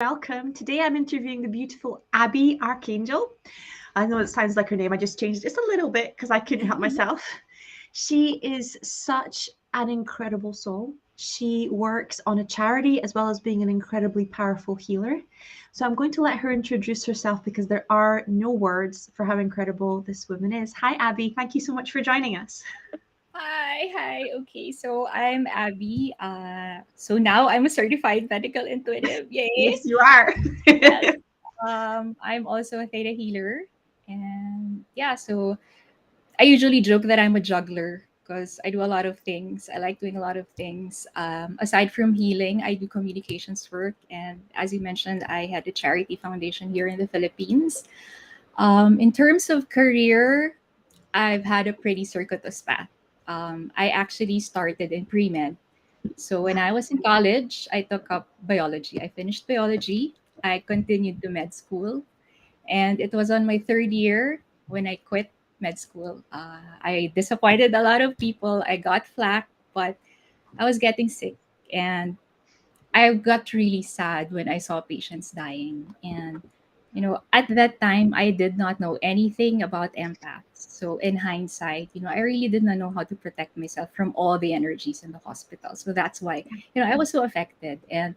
Welcome. Today I'm interviewing the beautiful Abi Arcangel. I know it sounds like her name. I just changed it just a little bit because I couldn't help myself. She is such an incredible soul. She works on a charity as well as being an incredibly powerful healer. So I'm going to let her introduce herself because there are no words for how incredible this woman is. Hi, Abi. Thank you so much for joining us. Hi. Okay, so I'm Abby. So now I'm a certified medical intuitive. Yay! Yes, you are. Yes. I'm also a theta healer, and yeah. So I usually joke that I'm a juggler because I do a lot of things. I like doing a lot of things. Aside from healing, I do communications work, and as you mentioned, I had a charity foundation here in the Philippines. In terms of career, I've had a pretty circuitous path. I actually started in pre med. So when I was in college, I took up biology. I finished biology. I continued to med school. And it was on my third year when I quit med school. I disappointed a lot of people. I got flack, but I was getting sick. And I got really sad when I saw patients dying. And, at that time, I did not know anything about empaths. So, in hindsight, I really did not know how to protect myself from all the energies in the hospital. So, that's why, I was so affected. And,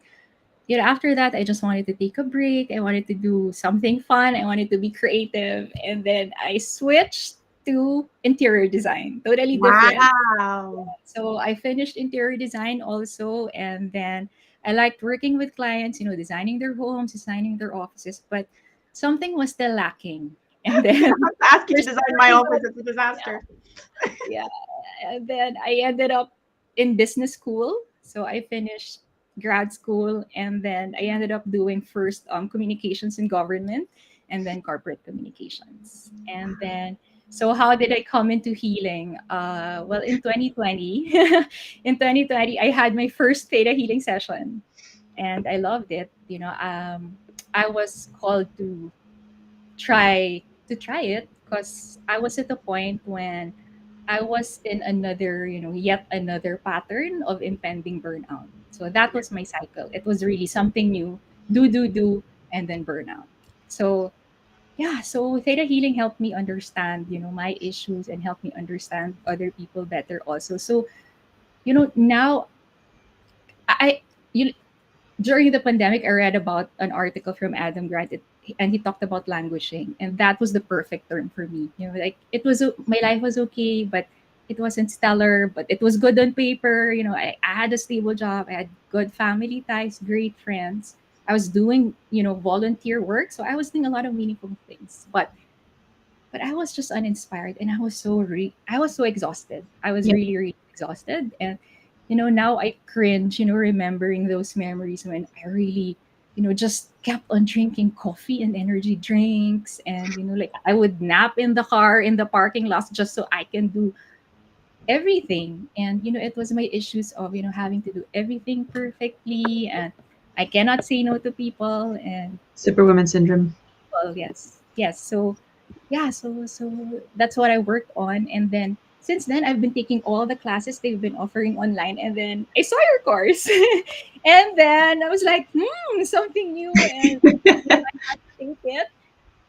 after that, I just wanted to take a break. I wanted to do something fun. I wanted to be creative. And then I switched to interior design, totally different. Wow. So I finished interior design also, and then I liked working with clients, designing their homes, designing their offices, but something was still lacking. And then To ask you to there's design my really office, it's a yeah, disaster. yeah. And then I ended up in business school. So I finished grad school, and then I ended up doing first communications in government and then corporate communications. And then so how did I come into healing? Well, in 2020, in 2020, I had my first theta healing session, and I loved it. I was called to try it because I was at a point when I was in another, yet another pattern of impending burnout. So that was my cycle. It was really something new, do, and then burnout. So yeah, so theta healing helped me understand, my issues and helped me understand other people better also. So, now I you during the pandemic, I read about an article from Adam Grant, and he talked about languishing, and that was the perfect term for me. Like it was my life was okay, but it wasn't stellar, but it was good on paper. I had a stable job, I had good family ties, great friends. I was doing, volunteer work, so I was doing a lot of meaningful things, but I was just uninspired, and I was so exhausted. I was Yeah. really, really exhausted. And, now I cringe, remembering those memories when I really, just kept on drinking coffee and energy drinks. And, like I would nap in the car, in the parking lot just so I can do everything. And, it was my issues of, having to do everything perfectly. And I cannot say no to people. And Superwoman syndrome. well, yes, yes. So yeah, so that's what I worked on, and then since then I've been taking all the classes they've been offering online, and then I saw your course, and then I was like, something new, and I had to take it.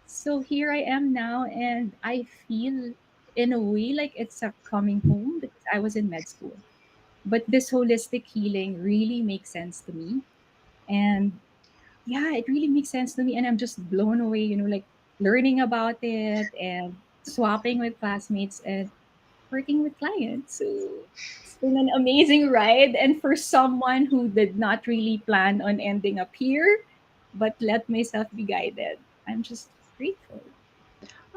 So here I am now, and I feel in a way like it's a coming home because I was in med school. But this holistic healing really makes sense to me, and yeah, it really makes sense to me, and I'm just blown away, like learning about it and swapping with classmates and working with clients. So it's been an amazing ride, and for someone who did not really plan on ending up here, but let myself be guided, I'm just grateful.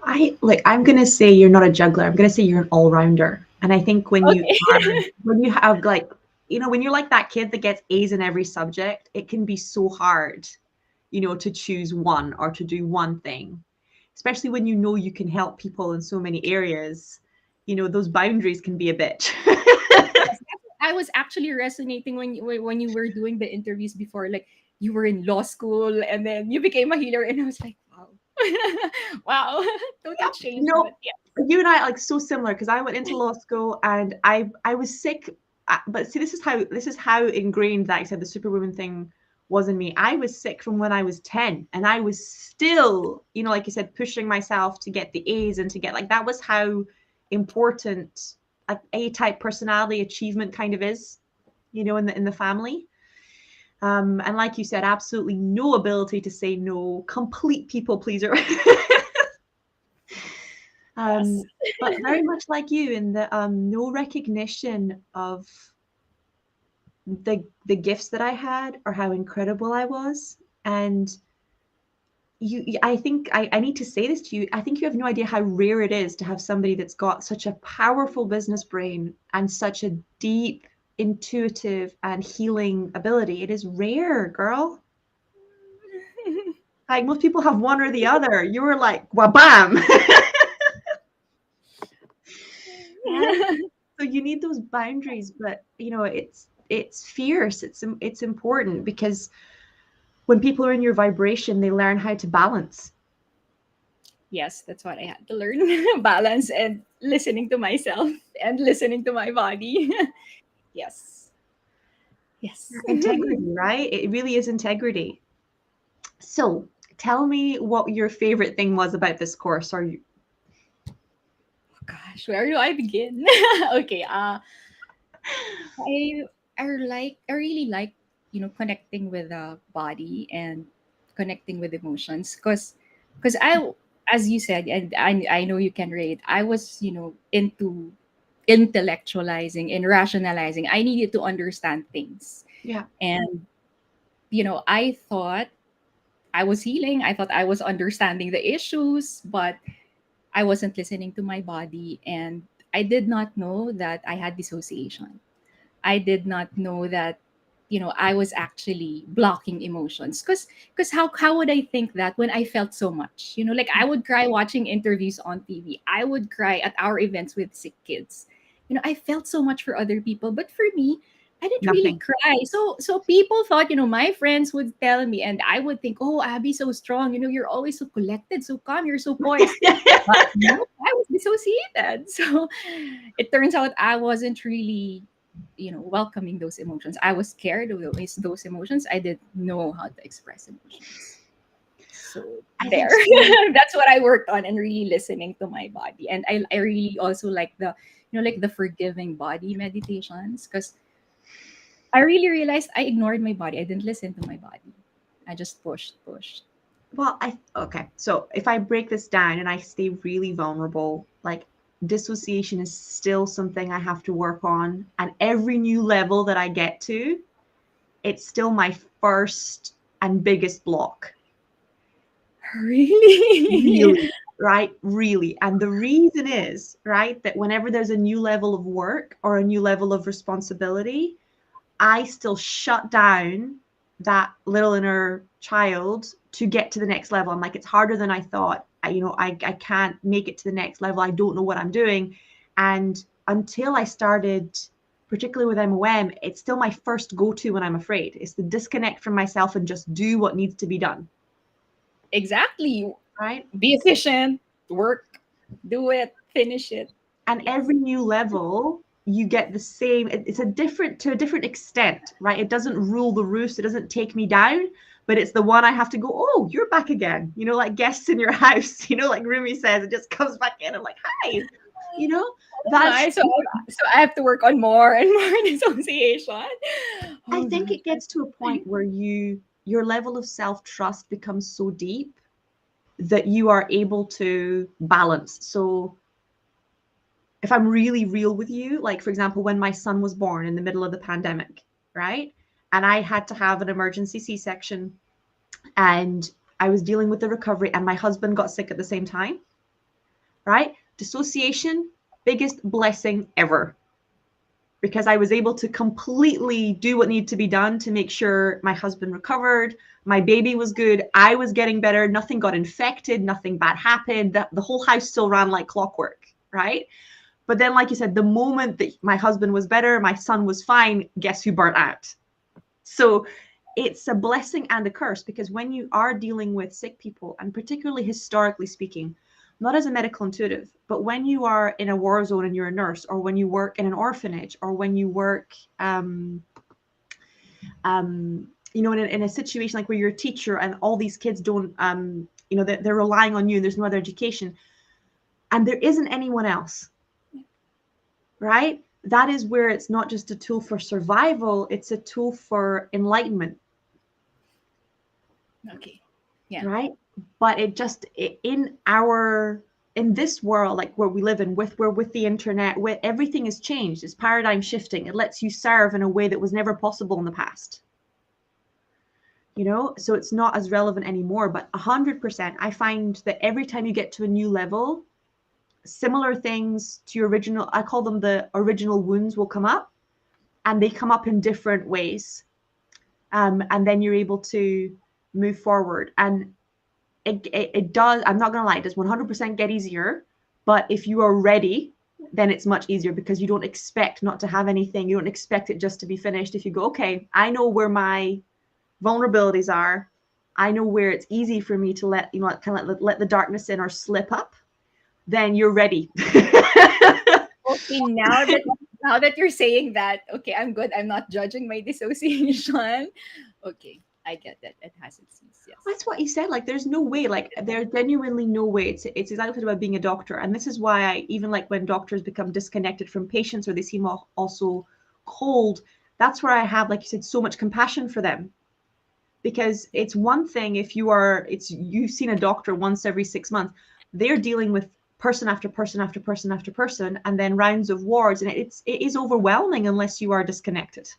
I'm gonna say you're not a juggler. I'm gonna say you're an all-rounder. And I think Okay. when you have when you're like that kid that gets A's in every subject, it can be so hard, to choose one or to do one thing. Especially when you know you can help people in so many areas, those boundaries can be a bit. Yes, I was actually resonating when you were doing the interviews before, like you were in law school and then you became a healer, and I was like, wow, wow, total change. No, But yeah, you and I are like so similar because I went into law school and I was sick. But see, this is how ingrained that I said the superwoman thing wasn't me. I was sick from when I was 10, and I was still, like you said, pushing myself to get the A's and to get, like, that was how important like A-type personality achievement kind of is, in the family. And like you said, absolutely no ability to say no, complete people pleaser. Yes. But very much like you, in the no recognition of the gifts that I had or how incredible I was. And I think I need to say this to you. I think you have no idea how rare it is to have somebody that's got such a powerful business brain and such a deep, intuitive and healing ability. It is rare, girl. Like, most people have one or the other. You were like, wabam. Right? So you need those boundaries, but it's fierce. It's important, because when people are in your vibration, they learn how to balance. Yes, that's what I had to learn. Balance and listening to myself and listening to my body. Yes. Yes. Integrity, right? It really is integrity. So tell me what your favorite thing was about this course. Gosh, where do I begin? Okay. I I really like, connecting with the body and connecting with emotions, because I, as you said, and I know you can relate. I was, into intellectualizing and rationalizing. I needed to understand things, Yeah. and I thought I was healing. I thought I was understanding the issues, but I wasn't listening to my body, and I did not know that I had dissociation. I did not know that, I was actually blocking emotions, because how would I think that when I felt so much? Like, I would cry watching interviews on TV. I would cry at our events with sick kids. I felt so much for other people, but for me, I didn't really Nothing. cry. So people thought, my friends would tell me, and I would think, oh, Abby's so strong. You're always so collected, so calm, you're so poised. But no, I was dissociated. So it turns out I wasn't really, welcoming those emotions. I was scared of those emotions. I didn't know how to express emotions. So I there. think so. That's what I worked on, and really listening to my body. And I really also like the, like the forgiving body meditations, because I really realized I ignored my body. I didn't listen to my body. I just pushed. Well, okay. So if I break this down and I stay really vulnerable, like, dissociation is still something I have to work on. And every new level that I get to, it's still my first and biggest block. Really? Really, right? Really. And the reason is, right, that whenever there's a new level of work or a new level of responsibility, I still shut down that little inner child to get to the next level. I'm like, it's harder than I thought. I can't make it to the next level. I don't know what I'm doing. And until I started, particularly with MOM, it's still my first go-to when I'm afraid. It's the disconnect from myself and just do what needs to be done. Exactly. Right? Be efficient, work, do it, finish it. And Yes. every new level, you get the same. It's to a different extent, right? It doesn't rule the roost. It doesn't take me down, but it's the one I have to go, oh, you're back again. Like guests in your house, like Rumi says, it just comes back in. I'm like, hi, you know, that's, Nice. So I have to work on more and more dissociation. I Oh think gosh. it gets to a point where your level of self-trust becomes so deep that you are able to balance. So if I'm really real with you, like, for example, when my son was born in the middle of the pandemic, right? And I had to have an emergency C-section, and I was dealing with the recovery, and my husband got sick at the same time, right? Dissociation, biggest blessing ever, because I was able to completely do what needed to be done to make sure my husband recovered, my baby was good, I was getting better, nothing got infected, nothing bad happened, the whole house still ran like clockwork, right? But then, like you said, the moment that my husband was better, my son was fine, guess who burnt out? So it's a blessing and a curse, because when you are dealing with sick people, and particularly historically speaking, not as a medical intuitive, but when you are in a war zone and you're a nurse, or when you work in an orphanage, or when you work in a situation like where you're a teacher and all these kids don't, they're relying on you and there's no other education, and there isn't anyone else, right? That is where it's not just a tool for survival, it's a tool for enlightenment. Okay. Yeah. Right? But in this world, like where we live in, with the internet, where everything has changed, it's paradigm shifting. It lets you serve in a way that was never possible in the past. So it's not as relevant anymore. But 100%, I find that every time you get to a new level, similar things to your original, I call them the original wounds, will come up, and they come up in different ways. And then you're able to move forward. And it does, I'm not gonna lie, it does 100% get easier, but if you are ready, then it's much easier, because you don't expect not to have anything. You don't expect it just to be finished. If you go, okay, I know where my vulnerabilities are, I know where it's easy for me to let let the darkness in or slip up, then you're ready. Okay, now that you're saying that, okay, I'm good. I'm not judging my dissociation. Okay, I get that. It has its use. Yes. That's what he said. Like, there's no way. Like, there's genuinely no way. It's exactly about being a doctor, and this is why I even like when doctors become disconnected from patients, or they seem also cold. That's where I have, like you said, so much compassion for them, because it's one thing if you've seen a doctor once every 6 months. They're dealing with person after person after person after person, and then rounds of wards, and it is overwhelming unless you are disconnected.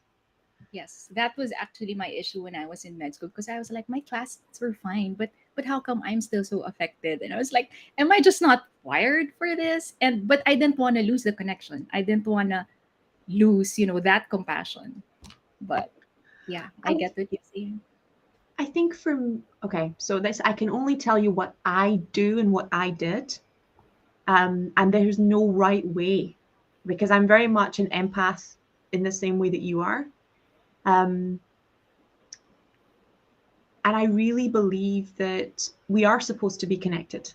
Yes, that was actually my issue when I was in med school, because I was like, my classes were fine, but how come I'm still so affected? And I was like, am I just not wired for this? But I didn't want to lose the connection. I didn't want to lose, that compassion. But yeah, I get what you're saying. I think okay, so this, I can only tell you what I do and what I did. And there's no right way, because I'm very much an empath in the same way that you are. And I really believe that we are supposed to be connected.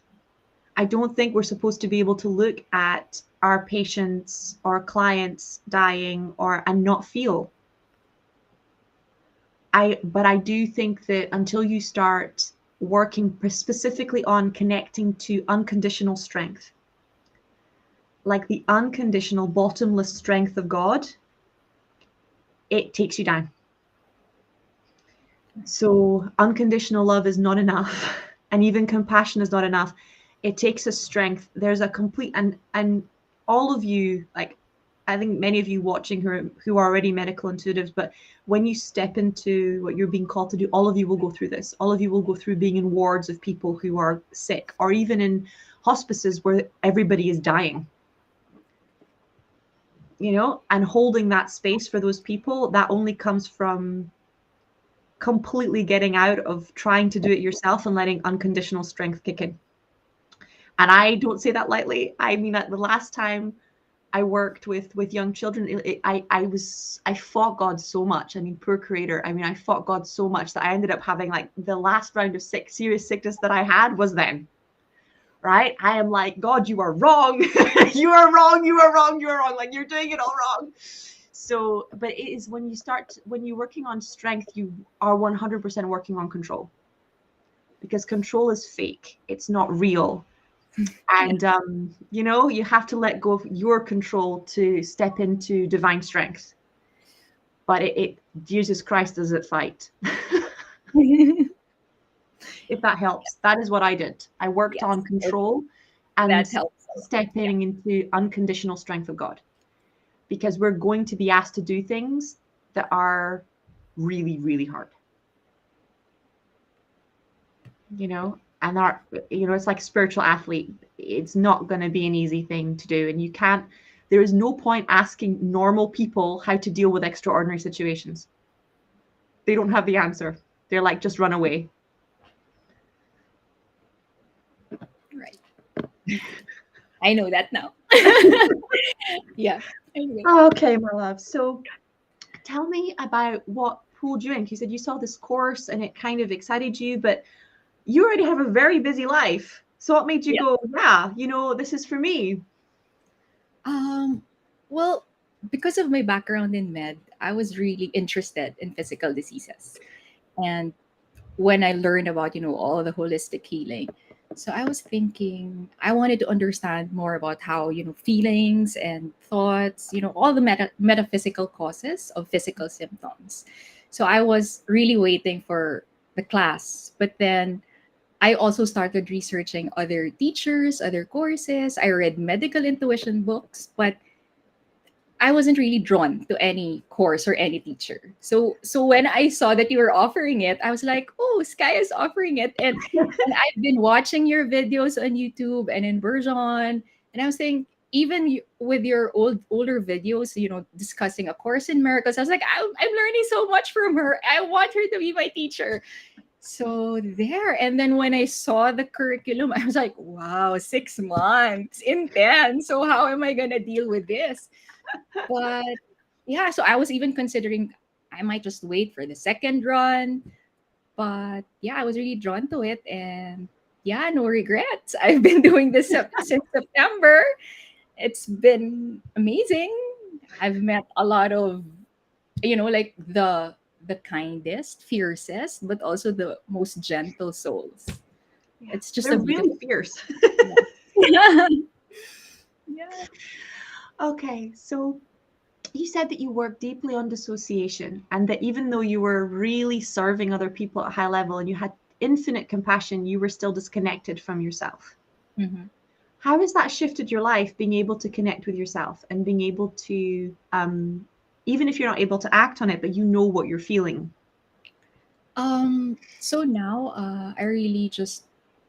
I don't think we're supposed to be able to look at our patients or clients dying and not feel. But I do think that until you start working specifically on connecting to unconditional strength, like the unconditional, bottomless strength of God, it takes you down. So unconditional love is not enough, and even compassion is not enough. It takes a strength. There's a complete, and all of you, like, I think many of you watching who are already medical intuitives, but when you step into what you're being called to do, all of you will go through this. All of you will go through being in wards of people who are sick, or even in hospices where everybody is dying. And holding that space for those people, that only comes from completely getting out of trying to do it yourself and letting unconditional strength kick in. And I don't say that lightly. I mean, the last time I worked with young children, I fought God so much. I mean, poor creator. I mean, I fought God so much that I ended up having, like, the last round of serious sickness that I had was then. Right? I am like, God, you are wrong. You are wrong. You are wrong. You are wrong. Like, you're doing it all wrong. So, but it is when you're working on strength, you are 100% working on control, because control is fake. It's not real. And, you have to let go of your control to step into divine strength. But Jesus Christ, does it fight? If that helps. That is what I did. I worked on control and stepping into unconditional strength of God, because we're going to be asked to do things that are really, really hard. And it's like spiritual athlete. It's not going to be an easy thing to do. And there is no point asking normal people how to deal with extraordinary situations. They don't have the answer. They're like, just run away. Right. I know that now. Yeah. Anyway. Okay, my love. So tell me about what pulled you in. You said you saw this course and it kind of excited you, but you already have a very busy life. So what made you go, this is for me? Well, because of my background in med, I was really interested in physical diseases. And when I learned about, all the holistic healing, so I was thinking I wanted to understand more about how, feelings and thoughts, all the metaphysical causes of physical symptoms. So I was really waiting for the class, but then I also started researching other teachers, other courses. I read medical intuition books, but I wasn't really drawn to any course or any teacher. So when I saw that you were offering it, I was like, "Oh, Sky is offering it." And I've been watching your videos on YouTube and in Burjon, and I was saying, even with your older videos, discussing A Course in Miracles, I was like, I'm learning so much from her. I want her to be my teacher. So there. And then when I saw the curriculum, I was like, wow, 6 months, intense. So how am I gonna deal with this? But yeah, so I was even considering I might just wait for the second run. But yeah, I was really drawn to it, and yeah, no regrets. I've been doing this since September. It's been amazing. I've met a lot of, like the kindest, fiercest, but also the most gentle souls. Yeah. It's just They're a really beautiful. fierce. Yeah. Yeah. Okay, so you said that you work deeply on dissociation, and that even though you were really serving other people at a high level and you had infinite compassion, you were still disconnected from yourself. Mhm. How has that shifted your life, being able to connect with yourself and being able to, even if you're not able to act on it, but you know what you're feeling? So now I really just,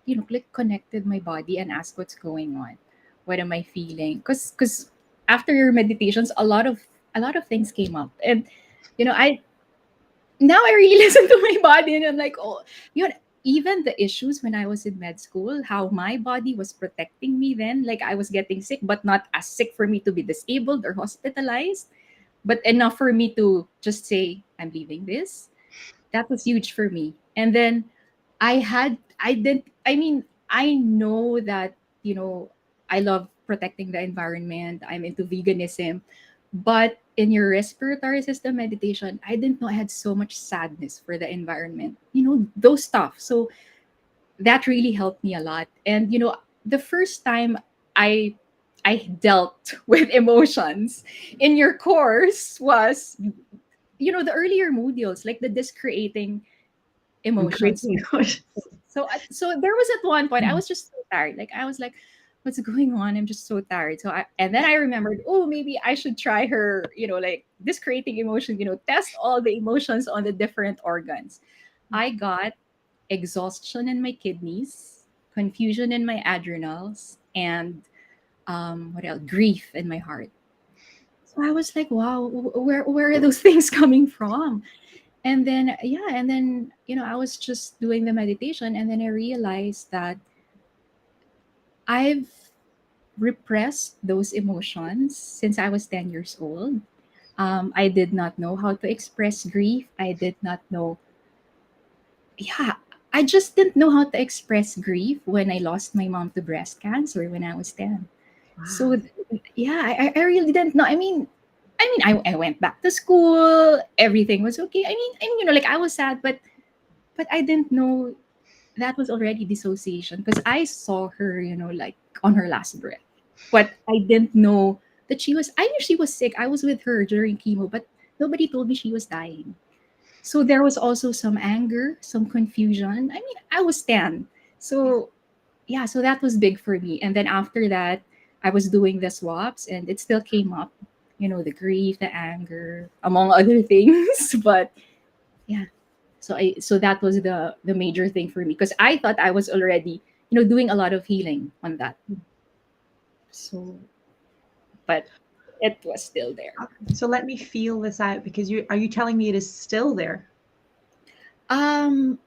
like connected my body and ask what's going on. What am I feeling? Because after your meditations, a lot of things came up. And I now I really listen to my body, and I'm like, oh, even the issues when I was in med school, how my body was protecting me then, like I was getting sick, but not as sick for me to be disabled or hospitalized, but enough for me to just say, I'm leaving this. That was huge for me. And then I didn't, I mean, I know that, I love protecting the environment. I'm into veganism. But in your respiratory system meditation, I didn't know I had so much sadness for the environment, those stuff. So that really helped me a lot. And, the first time I I dealt with emotions in your course was, the earlier modules, like the disc creating I'm emotions. creating So there was at one point I was just so tired. Like I was like, what's going on? I'm just so tired. And then I remembered, oh, maybe I should try her, like this creating emotion, test all the emotions on the different organs. I got exhaustion in my kidneys, confusion in my adrenals, and what else? Grief in my heart. So I was like, wow, where are those things coming from? And then yeah, and then I was just doing the meditation, and then I realized that I've repressed those emotions since I was 10 years old. I did not know how to express grief. I did not know, yeah, I just didn't know how to express grief when I lost my mom to breast cancer when I was 10. Wow. So yeah, I really didn't know. I went back to school. Everything was okay. Like I was sad, but I didn't know that was already dissociation because I saw her, like on her last breath. But I didn't know that she was. I knew she was sick. I was with her during chemo, but nobody told me she was dying. So there was also some anger, some confusion. I was 10. So yeah, so that was big for me. And then after that, I was doing the swaps and it still came up, the grief, the anger, among other things. But yeah, so that was the major thing for me because I thought I was already, doing a lot of healing on that. So, but it was still there. Okay, so let me feel this out, because are you telling me it is still there? Um,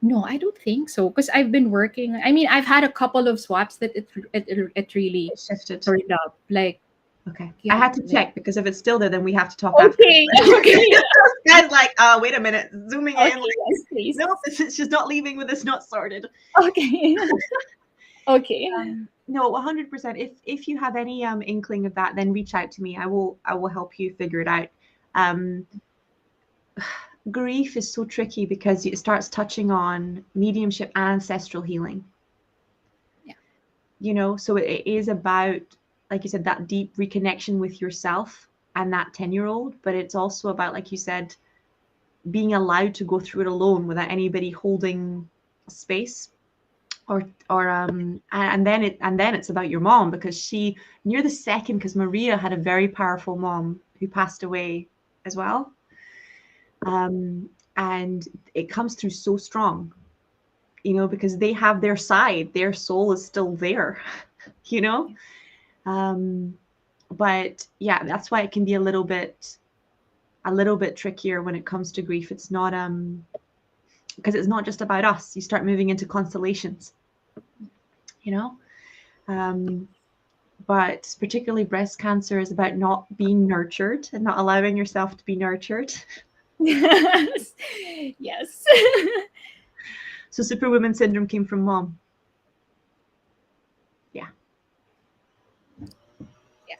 no, I don't think so because I've been working. I've had a couple of swaps that it really It shifted. turned up. Like, Okay. I yeah, had to like, check, because if it's still there, then we have to talk after. okay, okay, Guys, like, wait a minute, zooming in. okay, Like, yes, please. nope, she's not leaving with this not sorted. Okay, okay. No, 100%. If you have any inkling of that, then reach out to me. I will help you figure it out. Um, grief is so tricky because it starts touching on mediumship and ancestral healing. Yeah. You know, so it is about, like you said, that deep reconnection with yourself and that 10-year-old, but it's also about, like you said, being allowed to go through it alone without anybody holding space. And then it's about your mom, because she, near the second, because Maria had a very powerful mom who passed away as well. And it comes through so strong, you know, because they have their side, their soul is still there, you know. But yeah, that's why it can be a little bit trickier when it comes to grief. It's not because it's not just about us. You start moving into constellations, you know. But particularly breast cancer is about not being nurtured and not allowing yourself to be nurtured. Yes. Yes. So superwoman syndrome came from mom. Yeah. Yeah.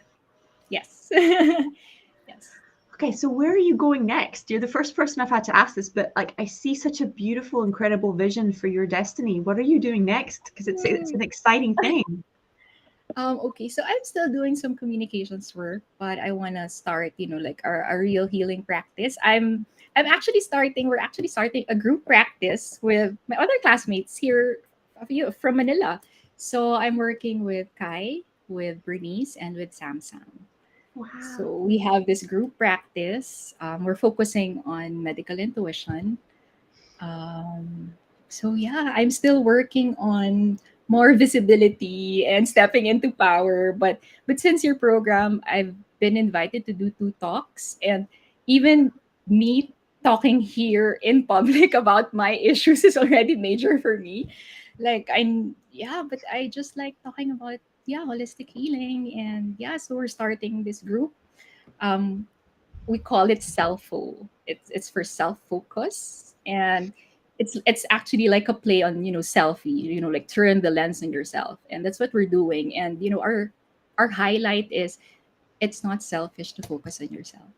Yes. Yes. Okay, so where are you going next? You're the first person I've had to ask this, but like I see such a beautiful, incredible vision for your destiny. What are you doing next? Because it's an exciting thing. Okay, so I'm still doing some communications work, but I want to start, like a real healing practice. I'm actually starting. We're actually starting a group practice with my other classmates here, from Manila. So I'm working with Kai, with Bernice, and with Samsam. Wow. So we have this group practice. We're focusing on medical intuition. Um, so yeah, I'm still working on more visibility and stepping into power. But since your program, I've been invited to do 2 talks, and even me talking here in public about my issues is already major for me. Like but I just like talking about holistic healing, and so we're starting this group. Um, we call it selfo. It's for self focus, and it's actually like a play on selfie. Like turn the lens on yourself, and that's what we're doing. And our highlight is it's not selfish to focus on yourself.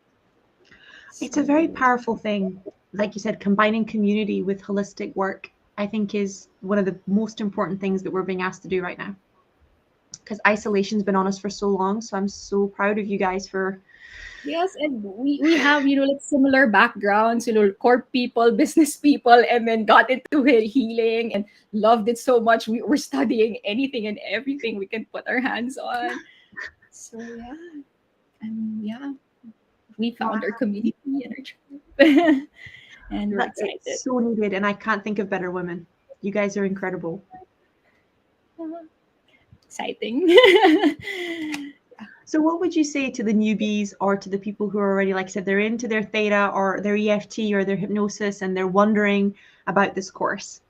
It's a very So powerful thing. Like you said, combining community with holistic work, I think, is one of the most important things that we're being asked to do right now. Because isolation's been on us for so long. So I'm so proud of you guys for. yes, and we have like similar backgrounds, corp people, business people, and then got into healing and loved it so much. We were studying anything and everything we can put our hands on. So we Wow, found our community and our tribe, and we're that excited. it's so needed, and I can't think of better women. You guys are incredible. Exciting. So what would you say to the newbies, or to the people who are already, like I said, they're into their theta or their EFT or their hypnosis, and they're wondering about this course?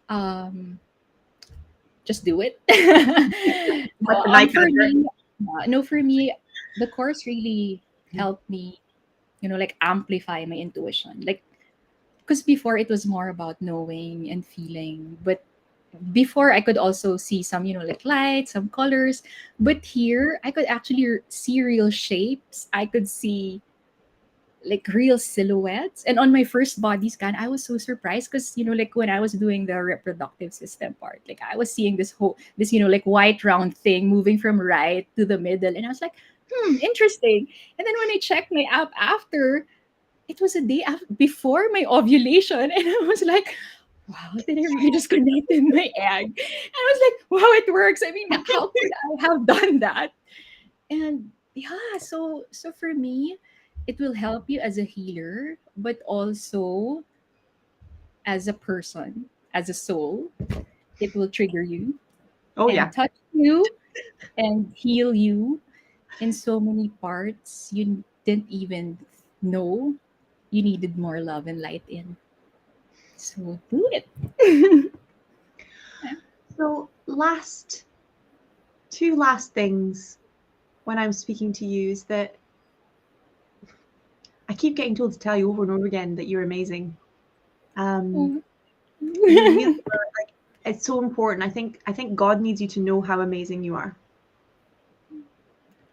um, just do it. Let the mic For out there. me, no, for me, the course really helped me, like amplify my intuition. Like, because before it was more about knowing and feeling, but before I could also see some, like lights, some colors, but here I could actually see real shapes. I could see like real silhouettes. And on my first body scan, I was so surprised because like when I was doing the reproductive system part, like I was seeing this like white round thing moving from right to the middle, and I was like, interesting. And then when I checked my app after, it was a day before my ovulation, and I was like, wow, did I really just connected my egg? And I was like, wow, it works. I mean, how could I have done that? And so for me, it will help you as a healer, but also as a person, as a soul. It will trigger you Oh and yeah. touch you and heal you in so many parts you didn't even know you needed more love and light in. So do it. So two last things when I'm speaking to you is that I keep getting told to tell you over and over again that you're amazing. Oh. You really are, like, it's so important. I think God needs you to know how amazing you are.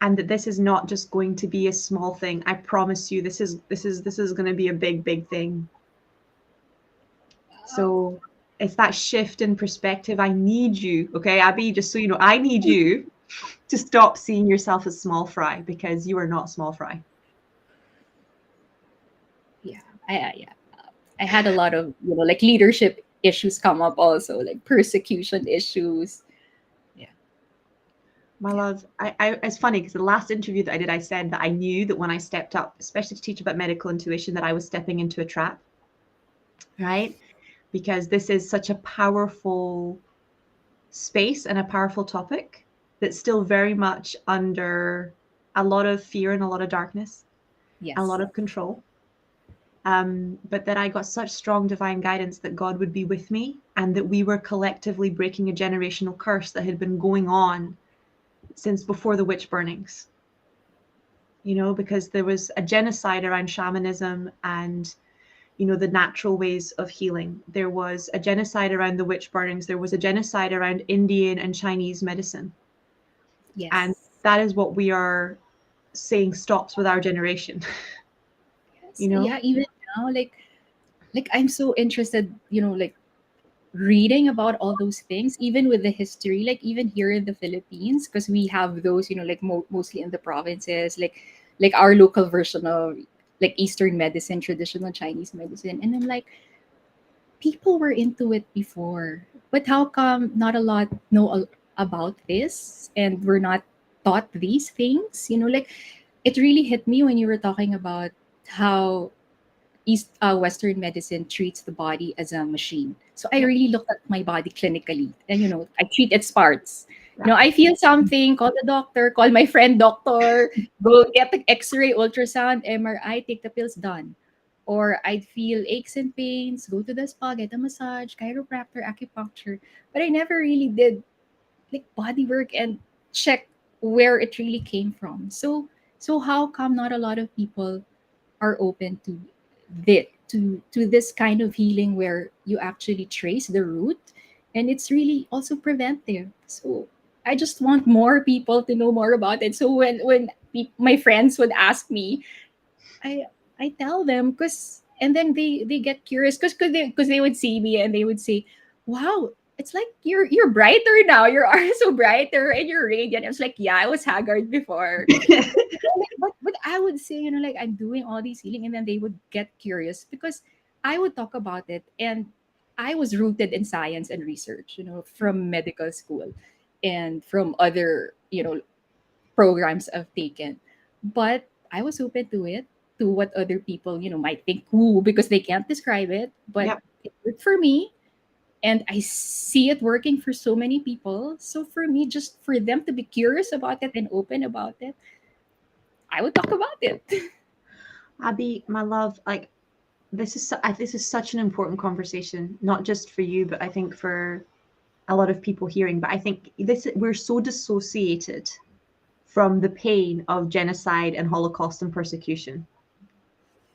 and that this is not just going to be a small thing. I promise you, this is going to be a big thing. So it's that shift in perspective. I need you, okay, Abby, just so you know, I need you to stop seeing yourself as small fry, because you are not small fry. Yeah, I had a lot of, like leadership issues come up also, like persecution issues. Yeah. My love, it's funny because the last interview that I did, I said that I knew that when I stepped up, especially to teach about medical intuition, that I was stepping into a trap, right? Because this is such a powerful space and a powerful topic that's still very much under a lot of fear and a lot of darkness, Yes. and a lot of control. But that I got such strong divine guidance that God would be with me, and that we were collectively breaking a generational curse that had been going on since before the witch burnings. Because there was a genocide around shamanism and, the natural ways of healing. There was a genocide around the witch burnings. There was a genocide around Indian and Chinese medicine. Yes. And that is what we are saying stops with our generation. Yeah, even now, like I'm so interested, like reading about all those things, even with the history, like even here in the Philippines, because we have those, like mostly in the provinces, like our local version of like Eastern medicine, traditional Chinese medicine. And then like people were into it before, but how come not a lot know about this, and we're not taught these things? Like it really hit me when you were talking about how Western medicine treats the body as a machine. So I really look at my body clinically, and I treat its parts. I feel something, call the doctor, call my friend doctor, go get the X-ray, ultrasound, MRI, take the pills, done. Or I'd feel aches and pains, go to the spa, get a massage, chiropractor, acupuncture. But I never really did like body work and check where it really came from. So how come not a lot of people are open to this kind of healing where you actually trace the root, and it's really also preventive? So I just want more people to know more about it. So when my friends would ask me, I tell them, because and then they get curious, because they would see me and they would say, wow, it's like you're brighter now, your eyes so brighter and you're radiant. I was like, yeah, I was haggard before. But I would say, like I'm doing all these healing, and then they would get curious because I would talk about it, and I was rooted in science and research, from medical school and from other, programs I've taken. But I was open to it, to what other people, might think woo, because they can't describe it. But it worked for me, and I see it working for so many people. So for me, just for them to be curious about it and open about it, I would talk about it. Abby, my love, like this is such an important conversation, not just for you, but I think for a lot of people hearing. But I think we're so dissociated from the pain of genocide and Holocaust and persecution,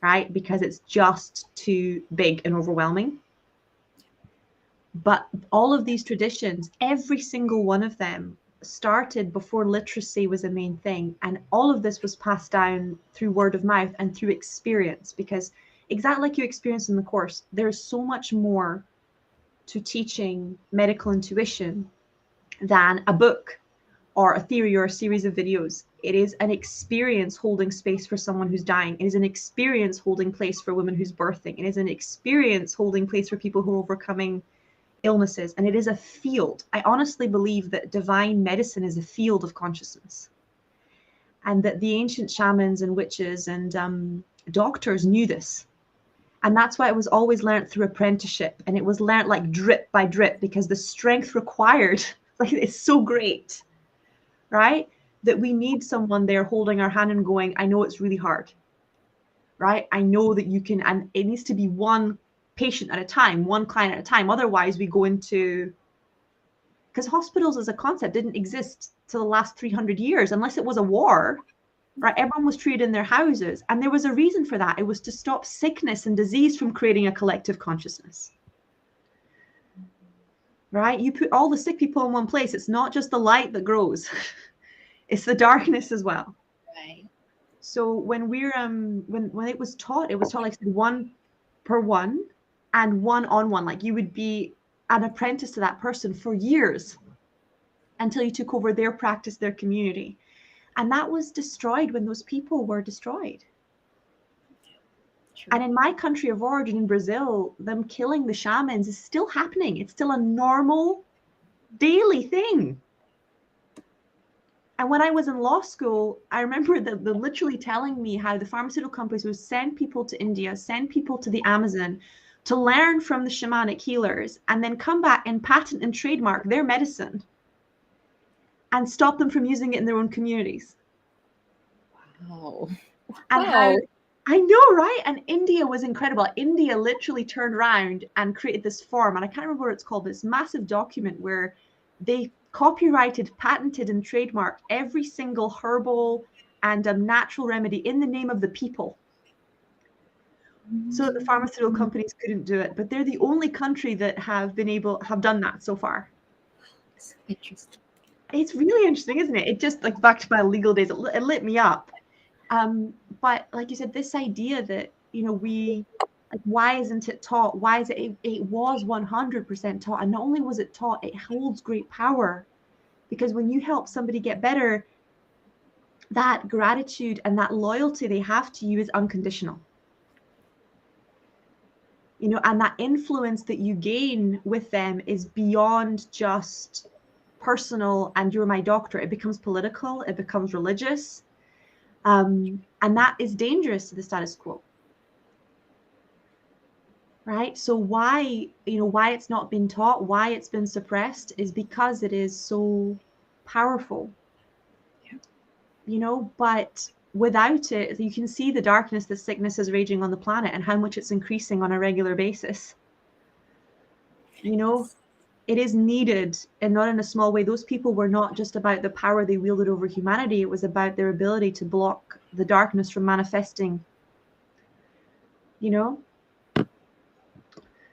right? Because it's just too big and overwhelming. But all of these traditions, every single one of them started before literacy was a main thing. And all of this was passed down through word of mouth and through experience, because exactly like you experienced in the course, there's so much more to teaching medical intuition than a book or a theory or a series of videos. It is an experience holding space for someone who's dying. It is an experience holding place for women who's birthing. It is an experience holding place for people who are overcoming illnesses. And it is a field. I honestly believe that divine medicine is a field of consciousness. And that the ancient shamans and witches and doctors knew this. And that's why it was always learnt through apprenticeship. And it was learnt like drip by drip, because the strength required, like, it's so great, right? That we need someone there holding our hand and going, I know it's really hard, right? I know that you can, and it needs to be one patient at a time, one client at a time. Otherwise we go into, because hospitals as a concept didn't exist till the last 300 years, unless it was a war, right? Everyone was treated in their houses. And there was a reason for that. It was to stop sickness and disease from creating a collective consciousness, right? You put all the sick people in one place. It's not just the light that grows. It's the darkness as well. Right. So when we're when it was taught like one per one and one on one. Like you would be an apprentice to that person for years until you took over their practice, their community. And that was destroyed when those people were destroyed. True. And in my country of origin, in Brazil, them killing the shamans is still happening. It's still a normal daily thing. And when I was in law school, I remember them literally telling me how the pharmaceutical companies would send people to India, send people to the Amazon to learn from the shamanic healers, and then come back and patent and trademark their medicine and stop them from using it in their own communities. Wow. And how, I know, right? And India was incredible. India literally turned around and created this form, and I can't remember what it's called, this massive document where they copyrighted, patented, and trademarked every single herbal and natural remedy in the name of the people, so that the pharmaceutical companies couldn't do it. But they're the only country that have done that so far. So interesting. It's really interesting, isn't it? It just, like, back to my legal days, it lit me up. But like you said, this idea that, you know, like, why isn't it taught? Why is it? It was 100% taught. And not only was it taught, it holds great power, because when you help somebody get better, that gratitude and that loyalty they have to you is unconditional. You know, and that influence that you gain with them is beyond just personal and you're my doctor. It becomes political, it becomes religious. And that is dangerous to the status quo. Right? So why it's not been taught, why it's been suppressed, is because it is so powerful. Yeah. You know, but without it, you can see the darkness, the sickness is raging on the planet and how much it's increasing on a regular basis. You know, yes. It is needed, and not in a small way. Those people were not just about the power they wielded over humanity. It was about their ability to block the darkness from manifesting, you know?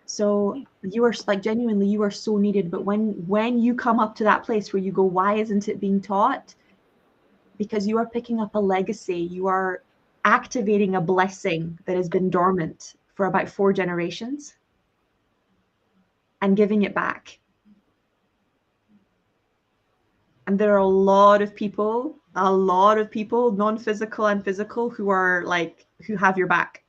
So you are, like, genuinely, you are so needed. But when you come up to that place where you go, why isn't it being taught? Because you are picking up a legacy. You are activating a blessing that has been dormant for about 4 generations and giving it back. And there are a lot of people, non-physical and physical, who are like, who have your back.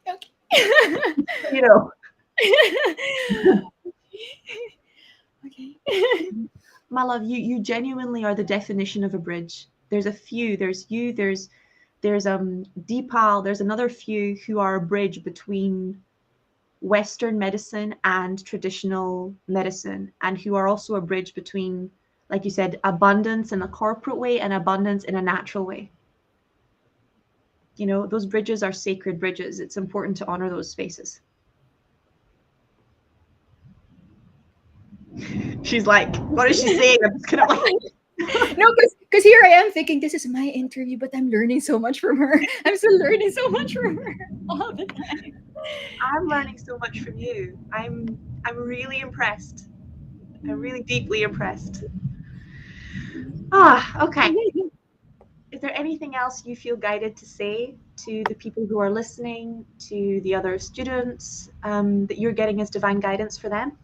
Okay. You know. Okay. My love, you genuinely are the definition of a bridge. There's a few, there's you, there's Deepal, there's another few who are a bridge between Western medicine and traditional medicine, and who are also a bridge between, like you said, abundance in a corporate way and abundance in a natural way. You know, those bridges are sacred bridges. It's important to honor those spaces. She's like, what is she saying? I'm just kind of like... No, because here I am thinking this is my interview, but I'm learning so much from her. I'm still learning so much from her all the time. I'm learning so much from you. I'm really impressed. I'm really deeply impressed. Okay. Is there anything else you feel guided to say to the people who are listening, to the other students, that you're getting as divine guidance for them?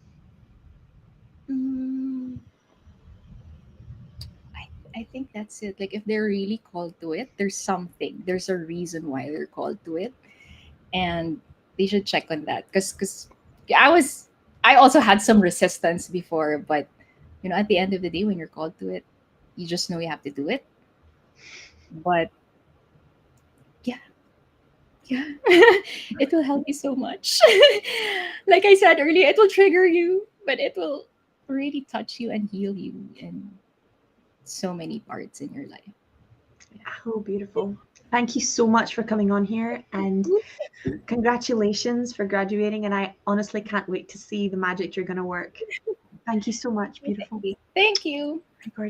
I think that's it. Like, if they're really called to it, there's a reason why they're called to it, and they should check on that. Because I also had some resistance before, but you know, at the end of the day, when you're called to it, you just know you have to do it. But yeah, it will help you so much. Like I said earlier, it will trigger you, but it will really touch you and heal you in so many parts in your life. Oh, beautiful. Thank you so much for coming on here, and congratulations for graduating. And I honestly can't wait to see the magic you're going to work. Thank you so much. Beautiful. Thank you. Gorgeous.